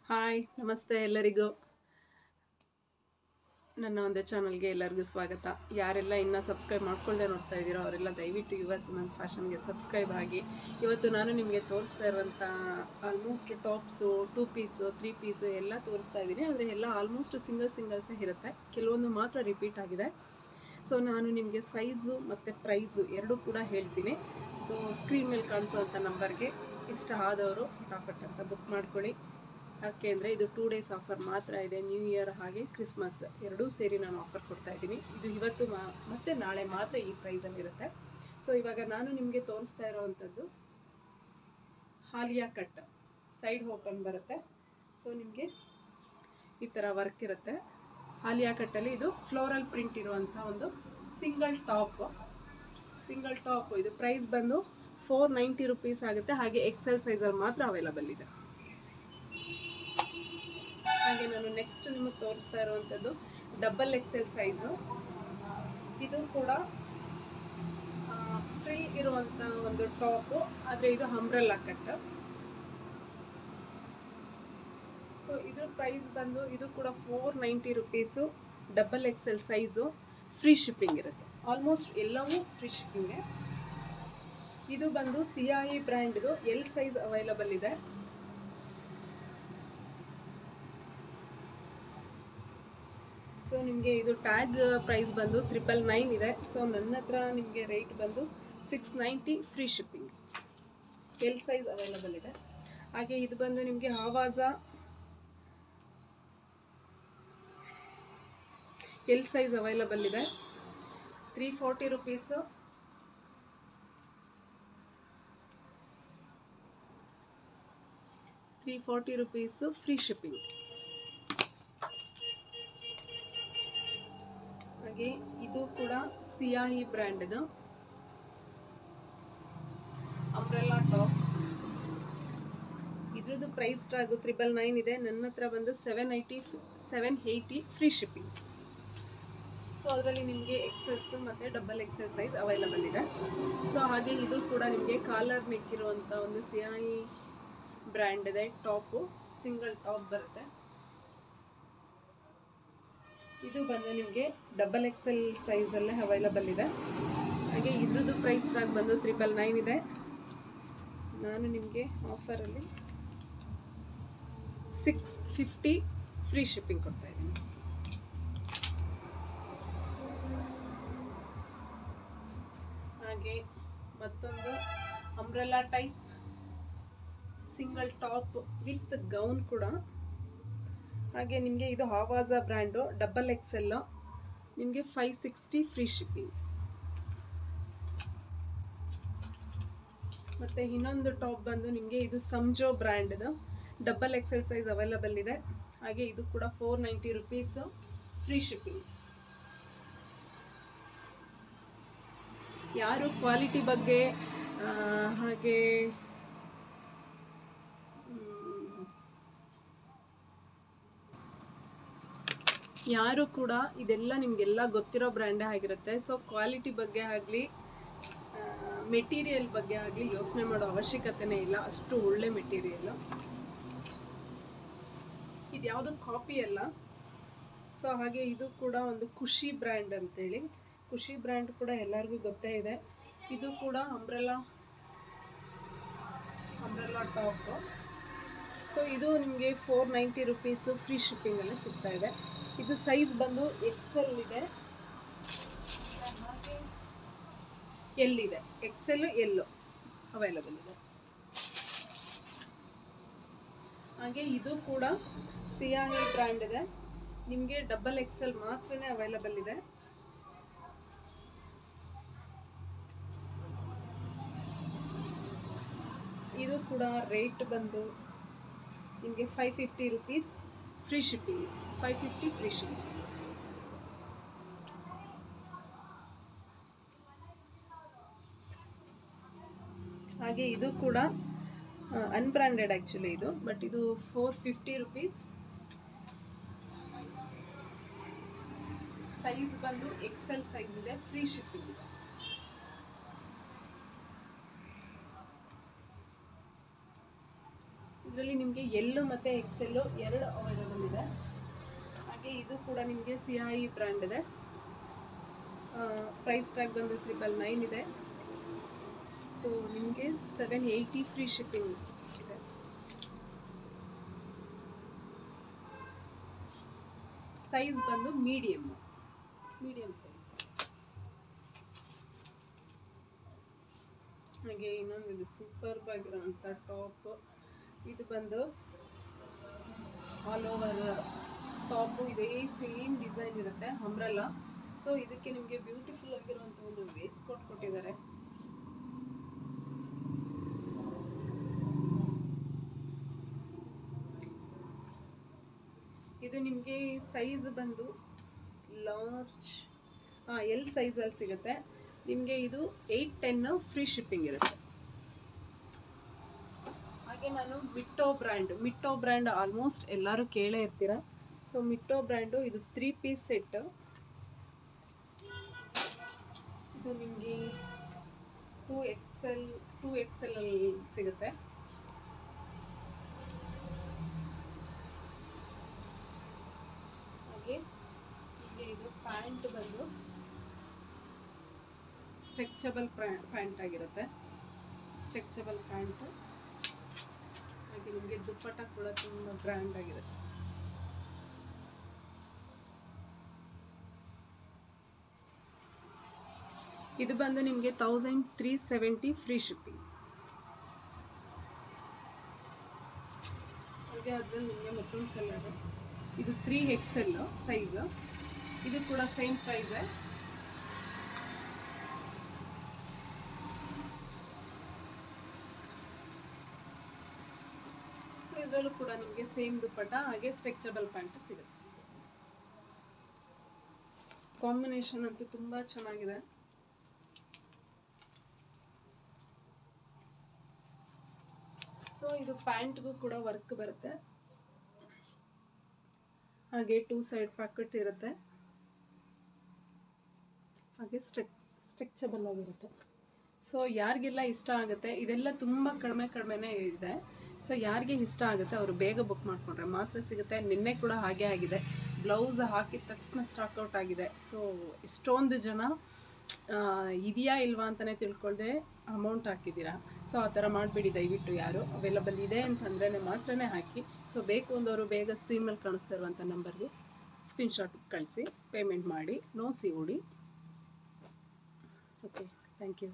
Hi ನಮಸ್ತೆ ಎಲ್ಲರಿಗೂ ನನ್ನ ಒಂದು ಚಾನಲ್ಗೆ ಎಲ್ಲರಿಗೂ ಸ್ವಾಗತ. ಯಾರೆಲ್ಲ ಇನ್ನೂ ಸಬ್ಸ್ಕ್ರೈಬ್ ಮಾಡ್ಕೊಳ್ಳದೆ ನೋಡ್ತಾ ಇದ್ದೀರೋ ಅವರೆಲ್ಲ ದಯವಿಟ್ಟು ಯುವರ್ಸ್ ವುಮೆನ್ಸ್ ಫ್ಯಾಷನ್ಗೆ ಸಬ್ಸ್ಕ್ರೈಬ್ ಆಗಿ. ಇವತ್ತು ನಾನು ನಿಮಗೆ ತೋರಿಸ್ತಾ ಇರುವಂಥ ಆಲ್ಮೋಸ್ಟ್ ಟಾಪ್ಸು 2 ಪೀಸು 3 ಪೀಸು ಎಲ್ಲ ತೋರಿಸ್ತಾ ಇದ್ದೀನಿ. ಆದರೆ ಎಲ್ಲ ಆಲ್ಮೋಸ್ಟ್ ಸಿಂಗಲ್ಸೇ ಇರುತ್ತೆ, ಕೆಲವೊಂದು ಮಾತ್ರ ರಿಪೀಟ್ ಆಗಿದೆ. ಸೊ ನಾನು ನಿಮಗೆ ಸೈಜು ಮತ್ತು ಪ್ರೈಸು ಎರಡೂ ಕೂಡ ಹೇಳ್ತೀನಿ. ಸೊ ಸ್ಕ್ರೀನ್ ಮೇಲೆ ಕಾಣಿಸೋವಂಥ ನಂಬರ್ಗೆ ಇಷ್ಟ ಆದವರು ಫಟಾಫಟ್ ಅಂತ ಬುಕ್ ಮಾಡ್ಕೊಳ್ಳಿ. ಯಾಕೆ ಅಂದರೆ ಇದು 2 ಡೇಸ್ ಆಫರ್ ಮಾತ್ರ ಇದೆ. ನ್ಯೂ ಇಯರ್ ಹಾಗೆ ಕ್ರಿಸ್ಮಸ್ ಎರಡೂ ಸೇರಿ ನಾನು ಆಫರ್ ಕೊಡ್ತಾ ಇದ್ದೀನಿ. ಇದು ಇವತ್ತು ಮತ್ತು ನಾಳೆ ಮಾತ್ರ ಈ ಪ್ರೈಸಲ್ಲಿರುತ್ತೆ. ಸೊ ಇವಾಗ ನಾನು ನಿಮಗೆ ತೋರಿಸ್ತಾ ಇರೋವಂಥದ್ದು ಹಾಲಿಯಾ ಕಟ್ ಸೈಡ್ ಓಪನ್ ಬರುತ್ತೆ. ಸೊ ನಿಮಗೆ ಈ ಥರ ವರ್ಕ್ ಇರುತ್ತೆ. ಹಾಲಿಯಾ ಕಟ್ಟಲ್ಲಿ ಇದು ಫ್ಲೋರಲ್ ಪ್ರಿಂಟ್ ಇರುವಂಥ ಒಂದು ಸಿಂಗಲ್ ಟಾಪ್. ಇದು ಪ್ರೈಸ್ ಬಂದು 490 ರುಪೀಸ್ ಆಗುತ್ತೆ. ಹಾಗೆ ಎಕ್ಸೆಲ್ ಸೈಜಲ್ಲಿ ಮಾತ್ರ ಅವೈಲಬಲ್ ಇದೆ. ಹಾಗೆ ನಾನು ನೆಕ್ಸ್ಟ್ ನಿಮಗೆ ತೋರಿಸ್ತಾ ಇರುವಂಥದ್ದು ಡಬಲ್ ಎಕ್ಸೆಲ್ ಸೈಜು. ಇದು ಕೂಡ ಫ್ರೀ ಇರುವಂಥ ಒಂದು ಟಾಪು, ಆದರೆ ಇದು ಅಂಬ್ರೆಲ್ಲಾ ಕಟ್. ಸೊ ಇದ್ರ ಪ್ರೈಸ್ ಬಂದು ಇದು ಕೂಡ 490 rupees. Double XL size, free shipping ಇರುತ್ತೆ. ಆಲ್ಮೋಸ್ಟ್ ಎಲ್ಲವೂ ಫ್ರೀ ಶಿಪ್ಪಿಂಗೆ. ಇದು ಬಂದು ಸಿಐ ಬ್ರ್ಯಾಂಡ್ದು ಎಲ್ ಸೈಜ್ ಅವೈಲಬಲ್ ಇದೆ. ಸೊ ನಿಮಗೆ ಇದು ಟ್ಯಾಗ್ ಪ್ರೈಸ್ ಬಂದು 999 ಇದೆ. ಸೊ ನನ್ನ ಹತ್ರ ನಿಮಗೆ ರೇಟ್ ಬಂದು 690 free shipping. L size available ಇದೆ. ಹಾಗೆ ಇದು ಬಂದು ನಿಮಗೆ ಆವಾಜಾ ಎಲ್ ಸೈಜ್ ಅವೈಲಬಲ್ ಇದೆ. 340 ರುಪೀಸು. Free shipping. ಹಾಗೆ ಇದು ಕೂಡ ಸಿಐ ಬ್ರ್ಯಾಂಡ್ದು ಅಂಬ್ರೆಲ್ಲಾ ಟಾಪ್. ಇದ್ರದ್ದು ಪ್ರೈಸ್ ಟ್ಯಾಗು 999 ಇದೆ. ನನ್ನ ಹತ್ರ ಬಂದು 780 ಫ್ರೀ ಶಿಪ್ಪಿಂಗ್. ಸೊ ಅದರಲ್ಲಿ ನಿಮಗೆ ಎಕ್ಸೆಲ್ಸ್ ಮತ್ತು ಡಬಲ್ ಎಕ್ಸೆಲ್ ಸೈಜ್ ಅವೈಲಬಲ್ ಇದೆ. ಸೊ ಹಾಗೆ ಇದು ಕೂಡ ನಿಮಗೆ ಕಾಲರ್ ನೆಕ್ ಇರುವಂಥ ಒಂದು ಸಿಐ ಬ್ರ್ಯಾಂಡ್ ಇದೆ. ಟಾಪು ಸಿಂಗಲ್ ಟಾಪ್ ಬರುತ್ತೆ. ಇದು ಬಂದು ನಿಮಗೆ ಡಬಲ್ ಎಕ್ಸೆಲ್ ಸೈಜಲ್ಲೇ ಅವೈಲಬಲ್ ಇದೆ. ಹಾಗೆ ಇದ್ರದ್ದು ಪ್ರೈಸ್ ಟ್ಯಾಗ್ ಬಂದು 999 ಇದೆ. ನಾನು ನಿಮಗೆ ಆಫರಲ್ಲಿ 650 ಫ್ರೀ ಶಿಪ್ಪಿಂಗ್ ಕೊಡ್ತಾ ಇದ್ದೀನಿ. ಹಾಗೆ ಮತ್ತೊಂದು umbrella type single top with gown ಕೂಡ. ಹಾಗೆ ನಿಮಗೆ ಇದು ಆವಾಜಾ ಬ್ರ್ಯಾಂಡು ಡಬಲ್ ಎಕ್ಸೆಲ್ಲು, ನಿಮಗೆ 560 ಫ್ರೀ ಶಿಪ್ಪಿಂಗ್. ಮತ್ತು ಇನ್ನೊಂದು ಟಾಪ್ ಬಂದು ನಿಮಗೆ ಇದು ಸಂಜೋ ಬ್ರ್ಯಾಂಡ್ದು ಡಬಲ್ ಎಕ್ಸೆಲ್ ಸೈಜ್ ಅವೈಲಬಲ್ ಇದೆ. ಹಾಗೆ ಇದು ಕೂಡ 490 ರುಪೀಸು ಫ್ರೀ ಶಿಪ್ಪಿಂಗ್. ಯಾರು ಕ್ವಾಲಿಟಿ ಬಗ್ಗೆ ಹಾಗೆ ಯಾರು ಕೂಡ ಇದೆಲ್ಲ ನಿಮಗೆಲ್ಲ ಗೊತ್ತಿರೋ ಬ್ರ್ಯಾಂಡೇ ಆಗಿರುತ್ತೆ. ಸೊ ಕ್ವಾಲಿಟಿ ಬಗ್ಗೆ ಆಗಲಿ ಮೆಟೀರಿಯಲ್ ಬಗ್ಗೆ ಆಗಲಿ ಯೋಚನೆ ಮಾಡೋ ಅವಶ್ಯಕತೆನೇ ಇಲ್ಲ, ಅಷ್ಟು ಒಳ್ಳೆ ಮೆಟೀರಿಯಲ್ಲು. ಇದು ಯಾವುದು ಕಾಪಿ ಅಲ್ಲ. ಸೊ ಹಾಗೆ ಇದು ಕೂಡ ಒಂದು ಖುಷಿ ಬ್ರ್ಯಾಂಡ್ ಅಂತೇಳಿ. ಖುಷಿ ಬ್ರ್ಯಾಂಡ್ ಕೂಡ ಎಲ್ಲರಿಗೂ ಗೊತ್ತೇ ಇದೆ. ಇದು ಕೂಡ ಅಂಬ್ರೆಲ್ಲಾ ಟಾಪು. ಸೊ ಇದು ನಿಮಗೆ 490 ರುಪೀಸು ಫ್ರೀ ಶಿಪ್ಪಿಂಗಲ್ಲೇ ಸಿಗ್ತಾ ಇದೆ. ಇದು ಸೈಜ್ ಬಂದು ಎಕ್ಸೆಲ್ ಇದೆ, ಎಲ್ ಇದೆ. ಎಕ್ಸೆಲ್ ಎಲ್ಲು ಅವೈಲಬಲ್ ಇದೆ. ಹಾಗೆ ಇದು ಕೂಡ ಸಿಐ ಬ್ರ್ಯಾಂಡ್ ಇದೆ. ನಿಮಗೆ ಡಬಲ್ ಎಕ್ಸೆಲ್ ಮಾತ್ರನೇ ಅವೈಲಬಲ್ ಇದೆ. ಇದು ಕೂಡ ರೇಟ್ ಬಂದು ನಿಮಗೆ 550 rupees free shipping. 550 free shipping. ಹಾಗೆ ಇದು ಕೂಡ ಅನ್ಬ್ರ್ಯಾಂಡೆಡ್ ಆ್ಯಕ್ಚುಲಿ ಇದು, ಬಟ್ ಇದು 450 ರುಪೀಸ್. ಸೈಜ್ ಬಂದು ಎಕ್ಸೆಲ್ ಸೈಜ್ ಇದೆ, ಫ್ರೀ ಶಿಪ್ಪಿಂಗ್ ಇದೆ. ಇದರಲ್ಲಿ ನಿಮಗೆ ಎಲ್ಲು ಮತ್ತು ಎಕ್ಸೆಲ್ಲು ಎರಡು ಅವೈಲೇಬಲ್ ಇದೆ. ಹಾಗೆ ಇದು ಕೂಡ ನಿಮಗೆ ಸಿಐ ಬ್ರ್ಯಾಂಡ್ ಇದೆ. ಪ್ರೈಸ್ ಟ್ಯಾಗ್ ಬಂದು 999 ಇದೆ. ಸೊ ನಿಮಗೆ 780 ಫ್ರೀ ಶಿಪ್ಪಿಂಗ್ ಇದೆ. ಸೈಜ್ ಬಂದು ಮೀಡಿಯಮ್ ಸೈಜ್. ಹಾಗೆ ಇನ್ನೊಂದು ಇದು ಸೂಪರ್ ಆಗಿರೋಂಥ ಟಾಪ್. ಇದು ಬಂದು ಆಲ್ ಓವರ್ ಟಾಪು ಇದೇ ಸೇಮ್ ಡಿಸೈನ್ ಇರುತ್ತೆ, ಅಂಬ್ರೆಲಾ. ಸೊ ಇದಕ್ಕೆ ನಿಮಗೆ ಬ್ಯೂಟಿಫುಲ್ ಆಗಿರುವಂಥ ಒಂದು ವೇಸ್ಟ್ ಕೋಟ್ ಕೊಟ್ಟಿದ್ದಾರೆ. ಇದು ನಿಮಗೆ ಸೈಜ್ ಬಂದು ಲಾರ್ಜ್ ಎಲ್ ಸೈಜಲ್ಲಿ ಸಿಗುತ್ತೆ. ನಿಮಗೆ ಇದು 810 ಫ್ರೀ ಶಿಪ್ಪಿಂಗ್ ಇರುತ್ತೆ. ಹಾಗೆ ನಾನು ಮಿಟ್ಟೋ ಬ್ರ್ಯಾಂಡ್ ಆಲ್ಮೋಸ್ಟ್ ಎಲ್ಲರೂ ಕೇಳೇ ಇರ್ತೀರ. ಸೊ ಮಿಟ್ಟೋ ಬ್ರ್ಯಾಂಡು ಇದು 3 ಪೀಸ್ ಸೆಟ್. ಇದು ನಿಮಗೆ 2XL ಅಲ್ಲಿ ಸಿಗುತ್ತೆ. ಹಾಗೆ ಇದು ಪ್ಯಾಂಟ್ ಬಂದು ಸ್ಟ್ರೆಚಬಲ್ ಪ್ಯಾಂಟ್ ಆಗಿರುತ್ತೆ. Stretchable pant. ಹಾಗೆ ನಿಮಗೆ ದುಪ್ಪಟ್ಟ ಕೂಡ ತುಂಬ ಗ್ರ್ಯಾಂಡ್ ಆಗಿದೆ. ಇದು ಬಂದು ನಿಮಗೆ 1370 ಫ್ರೀ ಶಿಪ್ಪಿಂಗ್. ಹಾಗೆ ಅದರಲ್ಲಿ ನಿಮಗೆ ಮತ್ತೊಂದು ಕಲರ್, ಇದು 3XL ಸೈಜ್. ಇದು ಕೂಡ ಸೇಮ್ ಪ್ರೈಸೇ. ಸೊ ಇದರಲ್ಲೂ ಕೂಡ ನಿಮಗೆ ಸೇಮ್ ದುಪ್ಪಟ್ಟ ಹಾಗೆ ಸ್ಟ್ರೆಚಬಲ್ ಪ್ಯಾಂಟ್ ಸಿಗುತ್ತೆ. ಕಾಂಬಿನೇಷನ್ ಅಂತೂ ತುಂಬ ಚೆನ್ನಾಗಿದೆ. ಸೊ ಇದು ಪ್ಯಾಂಟ್ಗೂ ಕೂಡ ವರ್ಕ್ ಬರುತ್ತೆ. ಹಾಗೆ 2 ಸೈಡ್ ಪಾಕೆಟ್ ಇರುತ್ತೆ. ಹಾಗೆ ಸ್ಟ್ರೆಚಬಲ್ ಆಗಿರುತ್ತೆ. ಸೊ ಯಾರಿಗೆಲ್ಲ ಇಷ್ಟ ಆಗುತ್ತೆ, ಇದೆಲ್ಲ ತುಂಬ ಕಡಿಮೆನೇ ಇದೆ. ಸೊ ಯಾರಿಗೆ ಇಷ್ಟ ಆಗುತ್ತೆ ಅವರು ಬೇಗ ಬುಕ್ ಮಾಡಿಕೊಂಡ್ರೆ ಮಾತ್ರ ಸಿಗುತ್ತೆ. ನಿನ್ನೆ ಕೂಡ ಹಾಗೆ ಆಗಿದೆ, ಬ್ಲೌಸ್ ಹಾಕಿದ ತಕ್ಷಣ ಸ್ಟಾಕ್ಔಟ್ ಆಗಿದೆ. ಸೊ ಇಷ್ಟೊಂದು ಜನ ಇದೆಯಾ ಇಲ್ವಾ ಅಂತಲೇ ತಿಳ್ಕೊಳ್ದೆ ಅಮೌಂಟ್ ಹಾಕಿದ್ದೀರಾ. ಸೊ ಆ ಥರ ಮಾಡಬೇಡಿ ದಯವಿಟ್ಟು. ಯಾರು ಅವೈಲಬಲ್ ಇದೆ ಅಂತಂದ್ರೆ ಮಾತ್ರನೇ ಹಾಕಿ. ಸೊ ಬೇಕು ಅಂದವರು ಬೇಗ ಸ್ಕ್ರೀನ್ ಮೇಲೆ ಕಾಣಿಸ್ತಾ ಇರುವಂಥ ನಂಬರ್ಗೆ ಸ್ಕ್ರೀನ್ಶಾಟ್ ಕಳಿಸಿ ಪೇಮೆಂಟ್ ಮಾಡಿ. No COD. Okay, thank you.